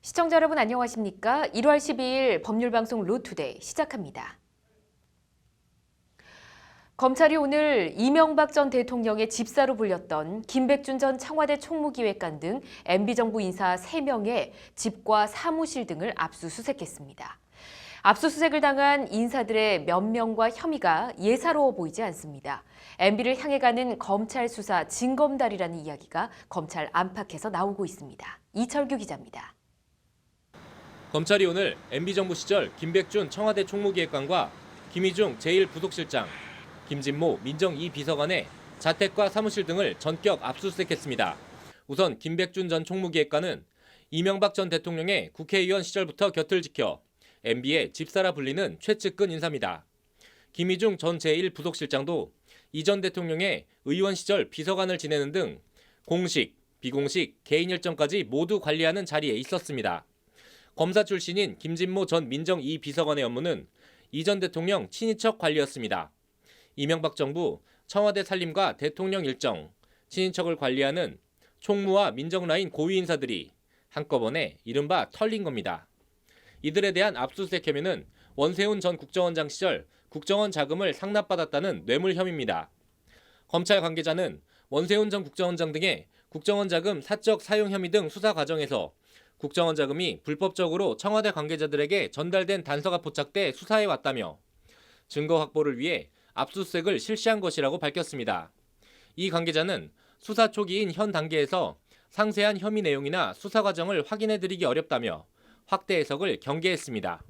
시청자 여러분 안녕하십니까? 1월 12일 법률방송 루투데이 시작합니다. 검찰이 오늘 이명박 전 대통령의 집사로 불렸던 김백준 전 청와대 총무기획관 등 MB정부 인사 3명의 집과 사무실 등을 압수수색했습니다. 압수수색을 당한 인사들의 몇 명과 혐의가 예사로워 보이지 않습니다. MB를 향해 가는 검찰 수사 징검다리라는 이야기가 검찰 안팎에서 나오고 있습니다. 이철규 기자입니다. 검찰이 오늘 MB정부 시절 김백준 청와대 총무기획관과 김희중 제1부속실장, 김진모 민정 2비서관의 자택과 사무실 등을 전격 압수수색했습니다. 우선 김백준 전 총무기획관은 이명박 전 대통령의 국회의원 시절부터 곁을 지켜 MB의 집사라 불리는 최측근 인사입니다. 김희중 전 제1부속실장도 이 전 대통령의 의원 시절 비서관을 지내는 등 공식, 비공식, 개인 일정까지 모두 관리하는 자리에 있었습니다. 검사 출신인 김진모 전 민정 2비서관의 업무는 이 전 대통령 친인척 관리였습니다. 이명박 정부 청와대 살림과 대통령 일정, 친인척을 관리하는 총무와 민정라인 고위 인사들이 한꺼번에 이른바 털린 겁니다. 이들에 대한 압수수색 혐의는 원세훈 전 국정원장 시절 국정원 자금을 상납받았다는 뇌물 혐의입니다. 검찰 관계자는 원세훈 전 국정원장 등의 국정원 자금 사적 사용 혐의 등 수사 과정에서 국정원 자금이 불법적으로 청와대 관계자들에게 전달된 단서가 포착돼 수사해 왔다며 증거 확보를 위해 압수수색을 실시한 것이라고 밝혔습니다. 이 관계자는 수사 초기인 현 단계에서 상세한 혐의 내용이나 수사 과정을 확인해드리기 어렵다며 확대 해석을 경계했습니다.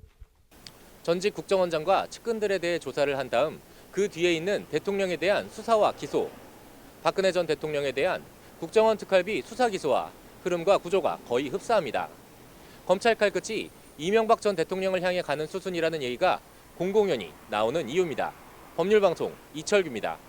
전직 국정원장과 측근들에 대해 조사를 한 다음 그 뒤에 있는 대통령에 대한 수사와 기소, 박근혜 전 대통령에 대한 국정원 특활비 수사 기소와 흐름과 구조가 거의 흡사합니다. 검찰 칼끝이 이명박 전 대통령을 향해 가는 수순이라는 얘기가 공공연히 나오는 이유입니다. 법률방송 이철규입니다.